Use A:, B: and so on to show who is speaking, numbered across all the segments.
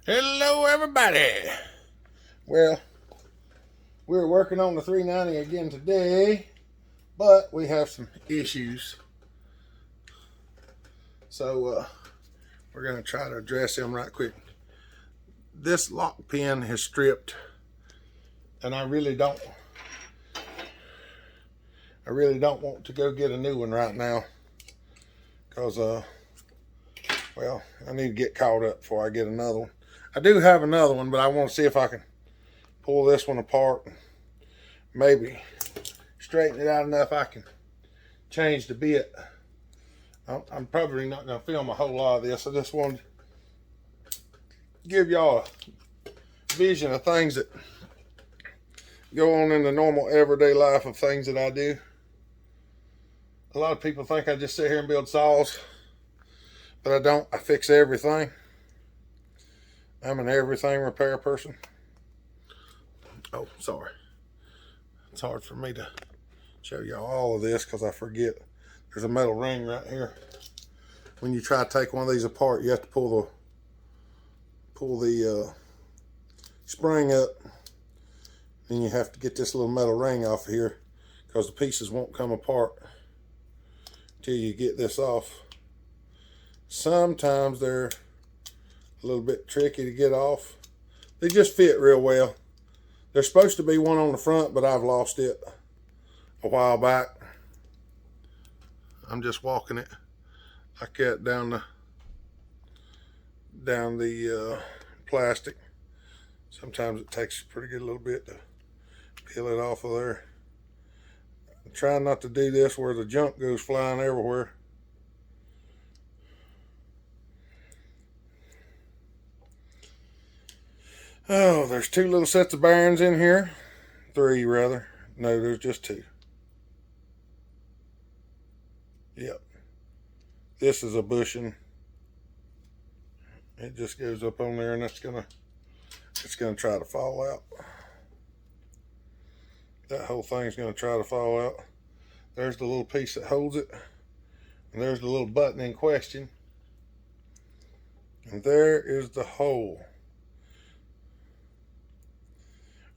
A: Hello, everybody. Well, we're working on the 390 again today, but we have some issues. So we're going to try to address them right quick. This lock pin has stripped, and I really don't want to go get a new one right now because, well, I need to get caught up before I get another one. I do have another one, but I want to see if I can pull this one apart and maybe straighten it out enough I can change the bit. I'm probably not going to film a whole lot of this. I just wanted to give y'all a vision of things that go on in the normal everyday life of things that I do. A lot of people think I just sit here and build saws, but I don't. I fix everything. I'm an everything repair person. Oh, sorry. It's hard for me to show y'all all of this because I forget. There's a metal ring right here. When you try to take one of these apart, you have to pull the spring up. Then you have to get this little metal ring off of here because the pieces won't come apart until you get this off. Sometimes they're a little bit tricky to get off. They just fit real well. There's supposed to be one on the front, but I've lost it a while back. I'm just walking it like that down the plastic. Sometimes it takes a pretty good little bit to peel it off of there. I'm trying not to do this where the junk goes flying everywhere. Oh, there's two little sets of bearings in here. Three, rather. No, there's just two. Yep. This is a bushing. It just goes up on there and it's gonna try to fall out. That whole thing's gonna try to fall out. There's the little piece that holds it. And there's the little button in question. And there is the hole.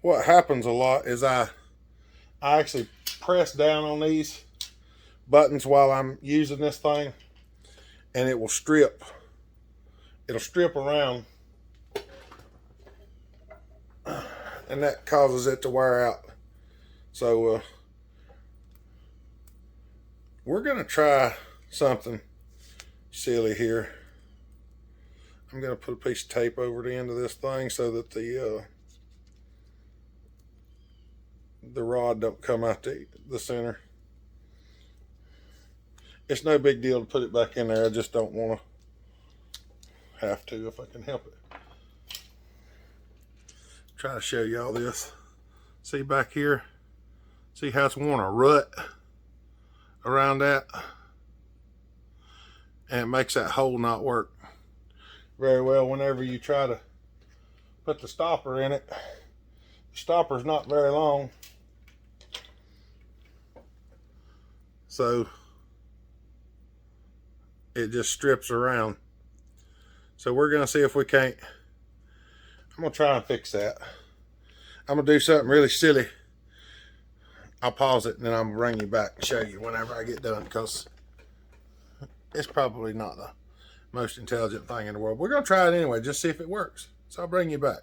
A: What happens a lot is I actually press down on these buttons while I'm using this thing, and it will strip. It'll strip around, and that causes it to wear out. So we're gonna try something silly here. I'm gonna put a piece of tape over the end of this thing so that the rod don't come out the center. It's no big deal to put it back in there. I just don't want to have to if I can help it. Try to show y'all this. See back here? See how it's worn a rut around that? And it makes that hole not work very well whenever you try to put the stopper in it. The stopper's not very long. So it just strips around. So we're gonna see if we can't. I'm gonna try and fix that. I'm gonna do something really silly. I'll pause it and then I'm gonna bring you back and show you whenever I get done because it's probably not the most intelligent thing in the world. We're gonna try it anyway, just see if it works. So I'll bring you back.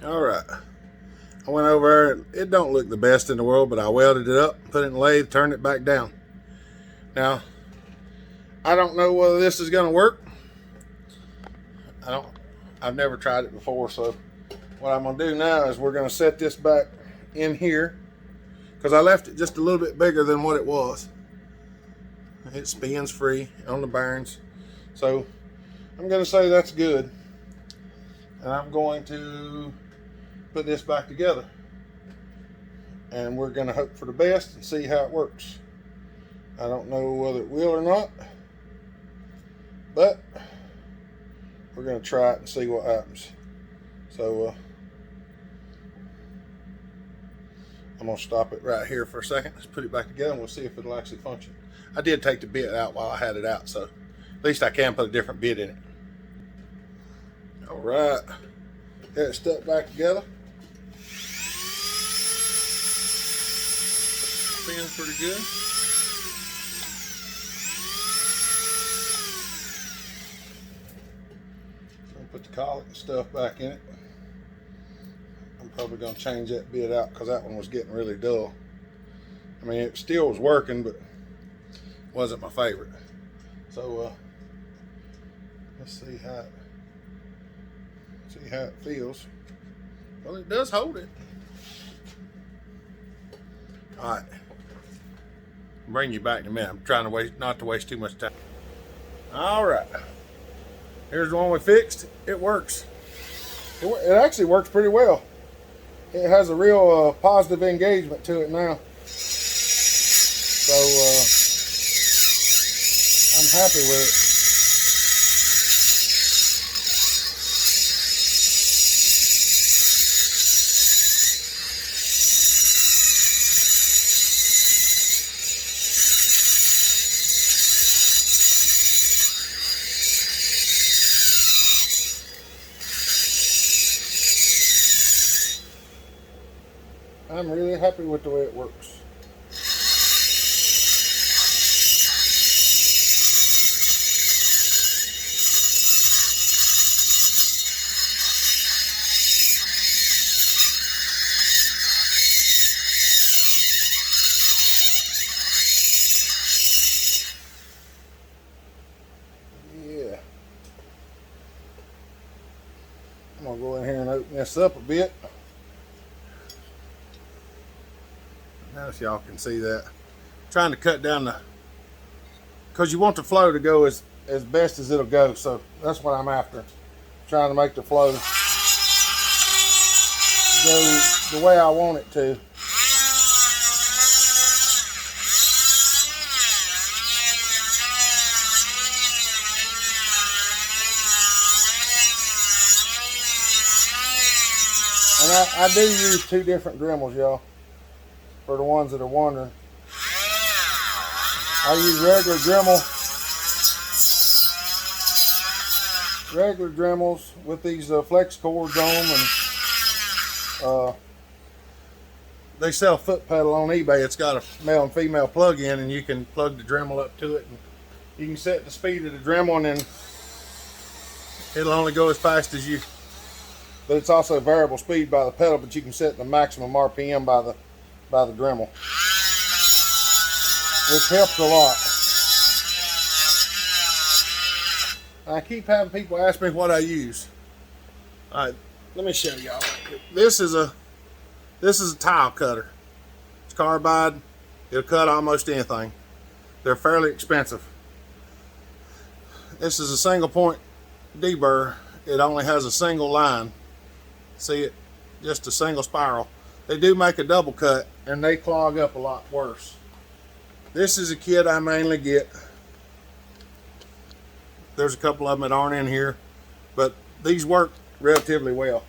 A: All right. I went over there. It don't look the best in the world, but I welded it up, put it in the lathe, turned it back down. Now, I don't know whether this is going to work. I've never tried it before, so what I'm going to do now is we're going to set this back in here because I left it just a little bit bigger than what it was. It spins free on the bearings. So I'm going to say that's good. And I'm going to put this back together. And we're going to hope for the best and see how it works. I don't know whether it will or not. But we're going to try it and see what happens. So I'm going to stop it right here for a second. Let's put it back together and we'll see if it'll actually function. I did take the bit out while I had it out, so at least I can put a different bit in it. All right, get it stuck back together. Spins pretty good. I'll put the collet and stuff back in it. I'm probably going to change that bit out because that one was getting really dull. I mean, it still was working, but wasn't my favorite. So let's see how it feels. Well, it does hold it. All right, bring you back in a minute. I'm trying to not to waste too much time. All right, here's the one we fixed. It works. It actually works pretty well. It has a real positive engagement to it now. So I'm happy with it. I'm really happy with the way it works. Yeah. I'm gonna go in here and open this up a bit. Now if y'all can see that. Trying to cut down because you want the flow to go as best as it'll go, so that's what I'm after. Trying to make the flow go the way I want it to. And I do use two different Dremels, y'all, for the ones that are wondering. I use regular Dremels with these flex cords on them, and they sell foot pedal on eBay. It's got a male and female plug-in, and you can plug the Dremel up to it, and you can set the speed of the Dremel, and then it'll only go as fast as you. But it's also variable speed by the pedal, but you can set the maximum RPM by the Dremel, which helps a lot. I keep having people ask me what I use. All right, let me show y'all. This is a tile cutter. It's carbide. It'll cut almost anything. They're fairly expensive. This is a single point deburr. It only has a single line. See it? Just a single spiral. They do make a double cut, and they clog up a lot worse. This is a kit I mainly get. There's a couple of them that aren't in here, but these work relatively well.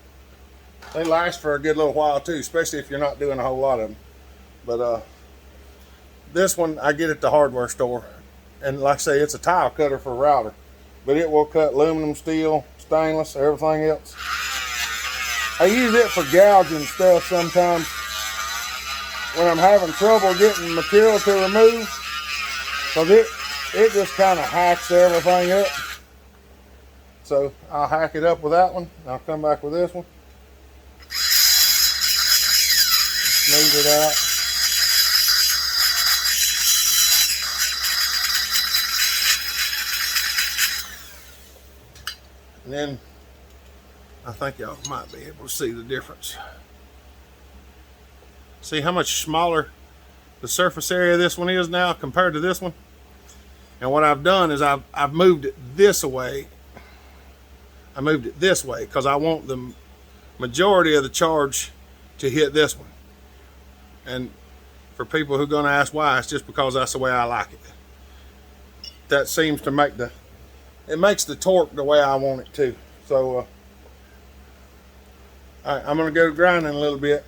A: They last for a good little while too, especially if you're not doing a whole lot of them. But this one I get at the hardware store, and like I say, it's a tile cutter for a router, but it will cut aluminum, steel, stainless, everything else. I use it for gouging stuff sometimes when I'm having trouble getting material to remove, because it just kind of hacks everything up. So I'll hack it up with that one. I'll come back with this one. Smooth it out. And then I think y'all might be able to see the difference. See how much smaller the surface area of this one is now compared to this one? And what I've done is I've moved it this way. I moved it this way because I want the majority of the charge to hit this one. And for people who are going to ask why, it's just because that's the way I like it. That seems to make it makes the torque the way I want it to. So all right, I'm going to go grinding a little bit.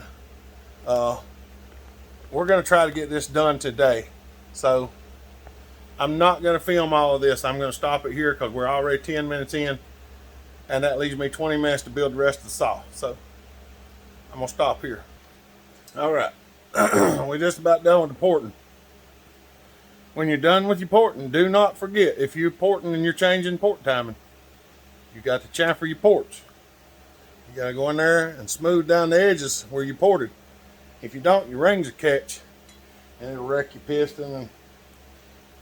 A: We're going to try to get this done today. So I'm not going to film all of this. I'm going to stop it here because we're already 10 minutes in. And that leaves me 20 minutes to build the rest of the saw. So I'm gonna stop here. All right, we're just about done with the porting. When you're done with your porting, do not forget, if you're porting and you're changing port timing, you got to chamfer your ports. You got to go in there and smooth down the edges where you ported. If you don't, your rings will catch and it'll wreck your piston, and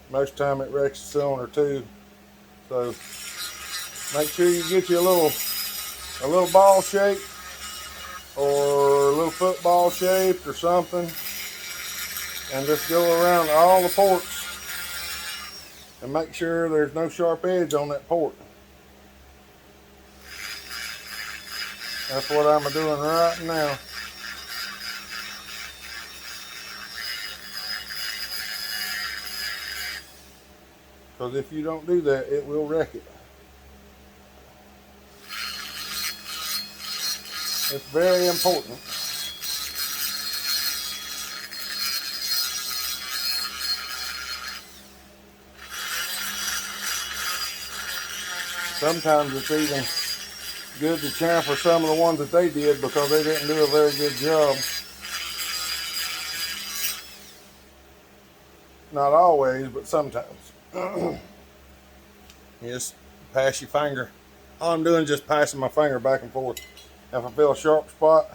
A: most of the time it wrecks the cylinder too. So make sure you get you a little ball shape or a little football shape or something, and just go around all the ports and make sure there's no sharp edge on that port. That's what I'm doing right now. Because if you don't do that, it will wreck it. It's very important. Sometimes it's even good to chamfer some of the ones that they did because they didn't do a very good job. Not always, but sometimes. Just pass your finger. All I'm doing is just passing my finger back and forth. If I feel a sharp spot,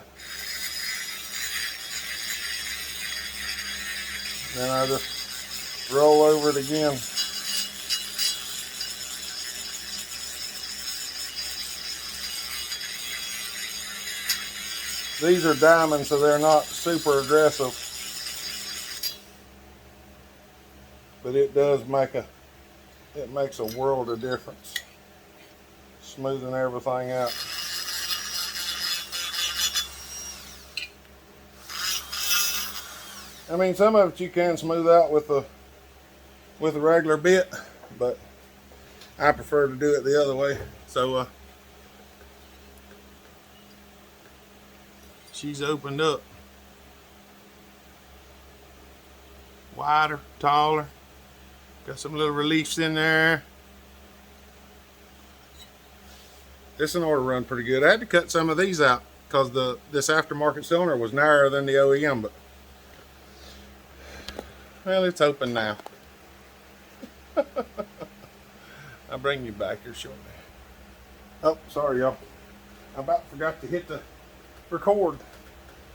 A: then I just roll over it again. These are diamonds, so they're not super aggressive, but it does make it makes a world of difference, smoothing everything out. I mean, some of it you can smooth out with a regular bit, but I prefer to do it the other way. So she's opened up wider, taller, got some little reliefs in there. This one ought to run pretty good. I had to cut some of these out because this aftermarket cylinder was narrower than the OEM, but well, it's open now. I'll bring you back here shortly. Oh, sorry y'all, I about forgot to hit the record.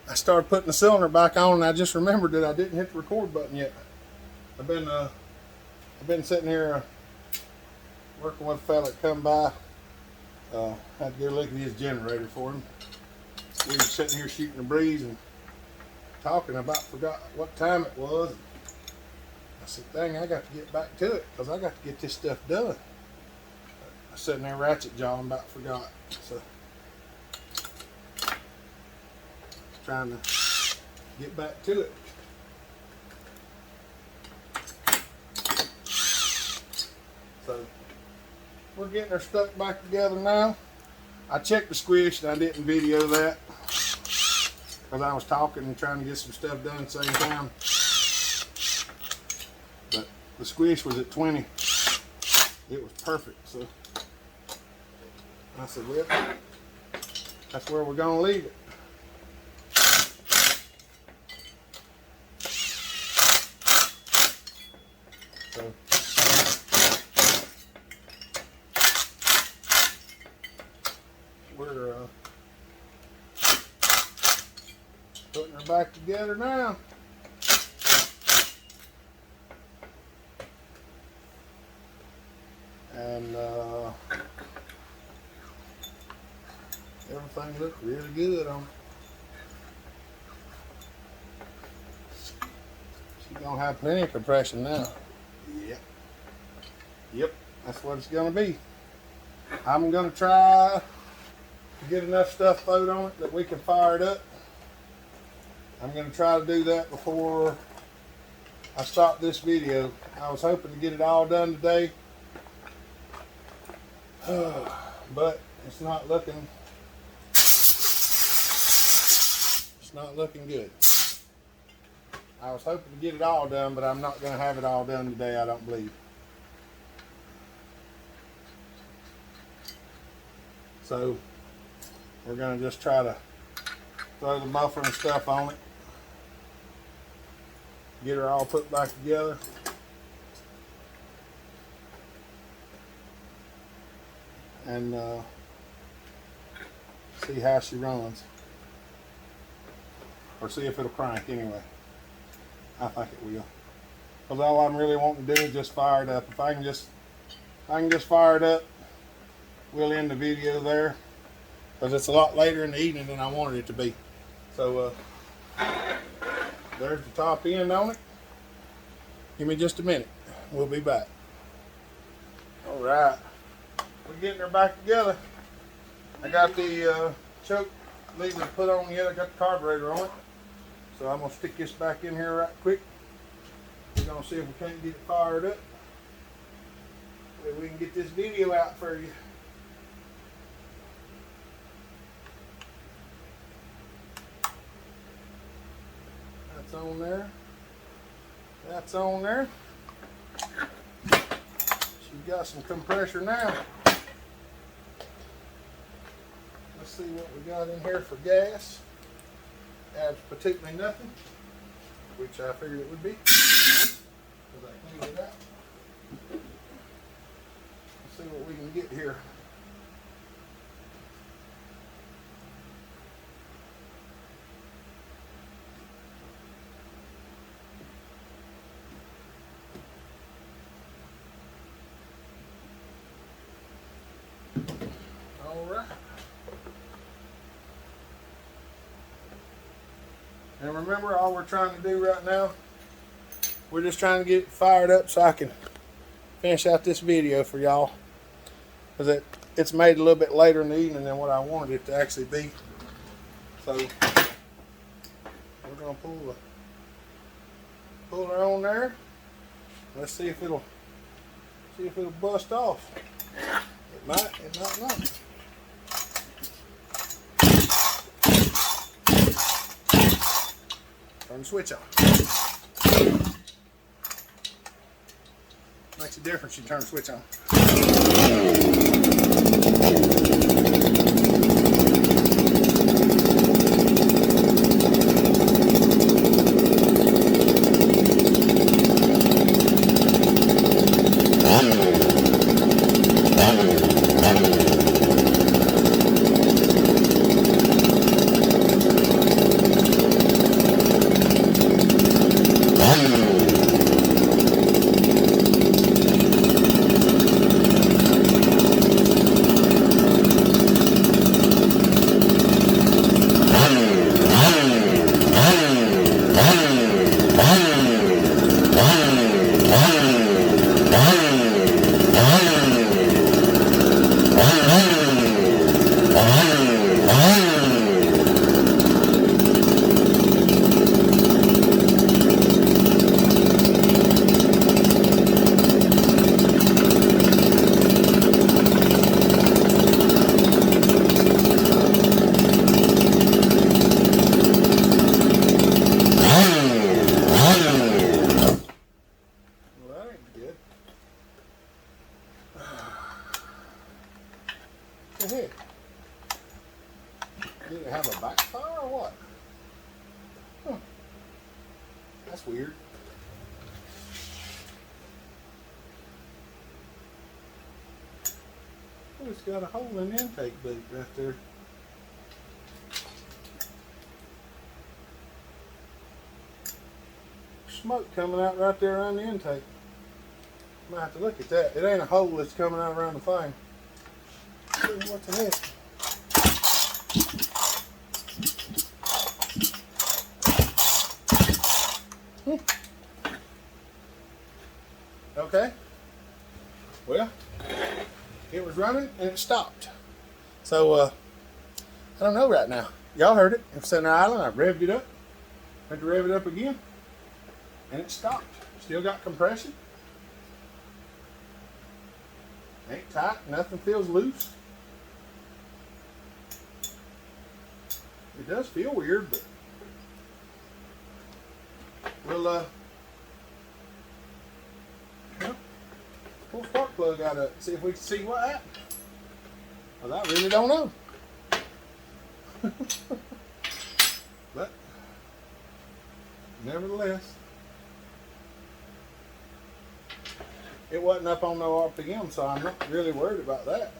A: I started putting the cylinder back on and I just remembered that I didn't hit the record button yet. I've been sitting here working with a fella that come by. Had to go look at his generator for him. We were sitting here shooting the breeze and talking about, forgot what time it was. I said, dang, I got to get back to it because I got to get this stuff done. I was sitting there ratchet jawing, about forgot. So trying to get back to it. So we're getting her stuck back together now. I checked the squish and I didn't video that because I was talking and trying to get some stuff done at the same time. But the squish was at 20. It was perfect. So I said, well, that's where we're gonna leave it. So we're putting her back together now. And everything looks really good on it. She's gonna have plenty of compression now. Yep, that's what it's gonna be. I'm gonna try to get enough stuff thrown on it that we can fire it up. I'm gonna try to do that before I stop this video. I was hoping to get it all done today, but it's not looking good. I was hoping to get it all done, but I'm not gonna have it all done today, I don't believe. So we're gonna just try to throw the muffler and stuff on it, get her all put back together. And see how she runs, or see if it'll crank anyway. I think it will, because all I'm really wanting to do is just fire it up. If I can just fire it up, we'll end the video there, because it's a lot later in the evening than I wanted it to be. So there's the top end on it. Give me just a minute, we'll be back. All right, we're getting her back together. I got the choke lever put on yet. I got the carburetor on it. So I'm going to stick this back in here right quick. We're going to see if we can't get it fired up. Maybe we can get this video out for you. That's on there. That's on there. She's got some compressor now. Let's see what we got in here for gas. Particularly nothing, which I figured it would be, because I cleaned it out. Let's see what we can get here. All right. And remember, all we're trying to do right now, we're just trying to get it fired up so I can finish out this video for y'all. Because it's made a little bit later in the evening than what I wanted it to actually be. So we're going to pull her on there. Let's see if it'll bust off. It might not. Turn the switch on. Makes a difference, you turn the switch on. Did it have a backfire or what? Huh. That's weird. Oh, it's got a hole in the intake boot right there. Smoke coming out right there around the intake. Might have to look at that. It ain't a hole that's coming out around the thing. What the heck? Okay. Well, it was running and it stopped. So, I don't know right now. Y'all heard it. It's Center Island. I revved it up. Had to rev it up again. And it stopped. Still got compression. Ain't tight. Nothing feels loose. It does feel weird, but we'll pull the spark plug out of it, see if we can see what happened. Well, I really don't know. But nevertheless, it wasn't up on no RPM, so I'm not really worried about that.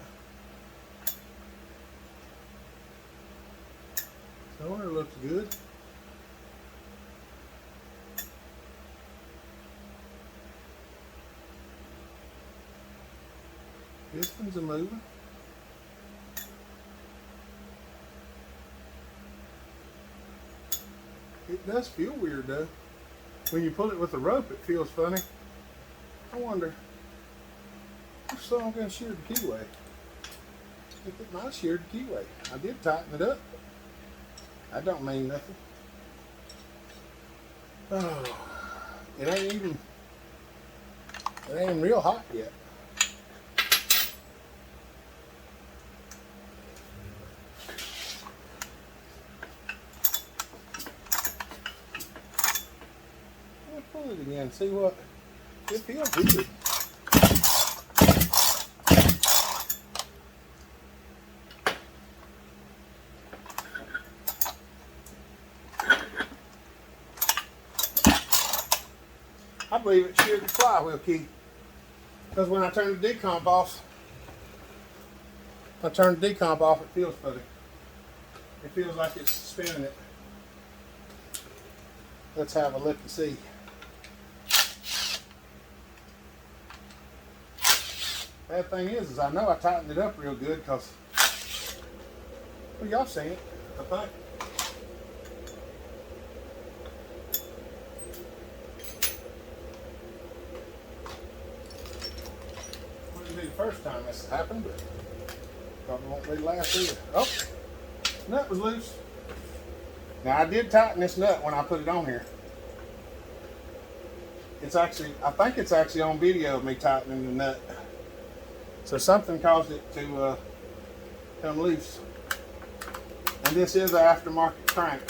A: So it looks good. Pistons are moving. It does feel weird though. When you pull it with a rope, it feels funny. I wonder, how so I'm going to shear the keyway? If it might shear the keyway. I did tighten it up. That don't mean nothing. Oh, it ain't even real hot yet. I'll pull it again, see what it feels weird. I believe it sheared the flywheel key. Because when I turn the decomp off, it feels funny. It feels like it's spinning it. Let's have a look and see. Bad thing is I know I tightened it up real good because, well, y'all seen it, I think. Wouldn't be the first time this happened, but probably won't be the last either. Oh, nut was loose. Now I did tighten this nut when I put it on here. It's actually, I think it's actually on video of me tightening the nut. So something caused it to come loose. And this is an aftermarket crank.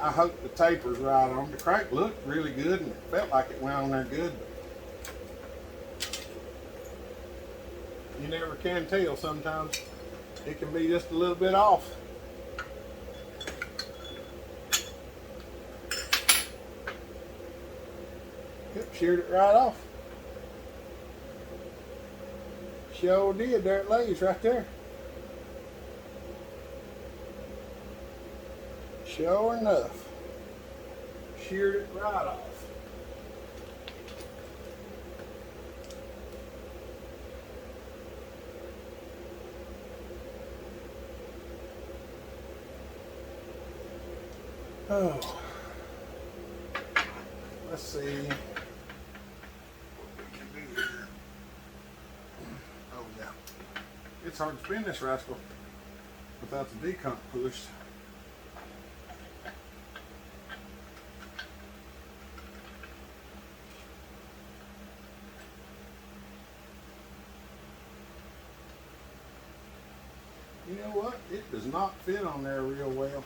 A: I hope the taper's right on. The crank looked really good and it felt like it went on there good. You never can tell. Sometimes it can be just a little bit off. Yep, sheared it right off. Sure did. There it lays right there. Sure enough, sheared it right off. Oh, let's see. Oh yeah, it's hard to spin this rascal without the decomp pushed. You know what? It does not fit on there real well.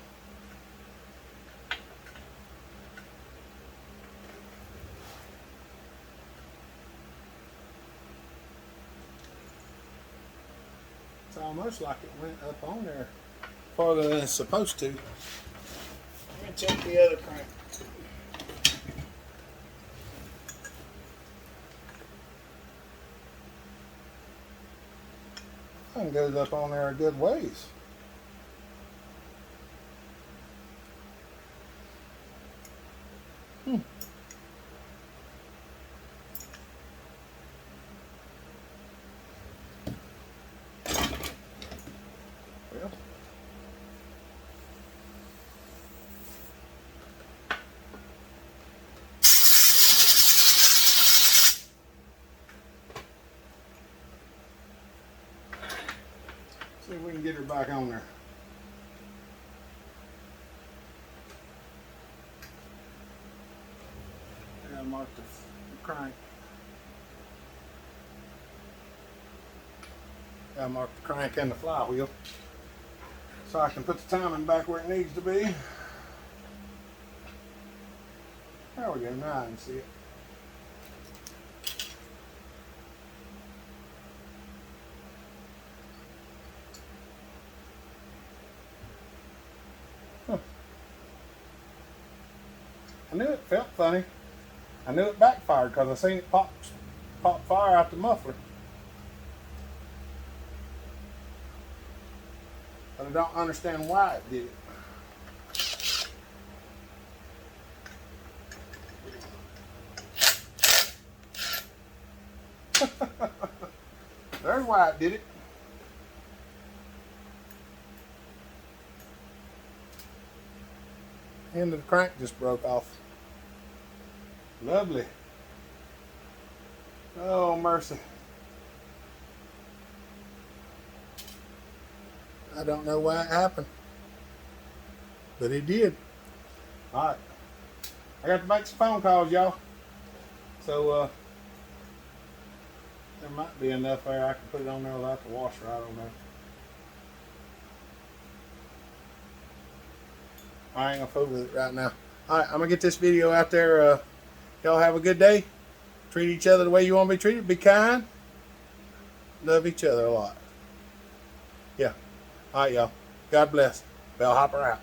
A: It's almost like it went up on there farther than it's supposed to. Let me check the other crank. That goes up on there a good ways. Well, see if we can get her back on there. I gotta mark the crank. Gotta mark the crank and the flywheel so I can put the timing back where it needs to be. There we go, now I can see it. I knew it felt funny. I knew it backfired because I seen it pop fire out the muffler. But I don't understand why it did it. There's why it did it. End of the crank just broke off. Lovely. Oh, mercy. I don't know why it happened, but it did. All right. I got to make some phone calls, y'all. So, there might be enough there. I can put it on there without the washer. I don't know. I ain't gonna fool with it right now. All right, I'm gonna get this video out there. Y'all have a good day. Treat each other the way you want to be treated. Be kind. Love each other a lot. Yeah. All right, y'all. God bless. Bellhopper out.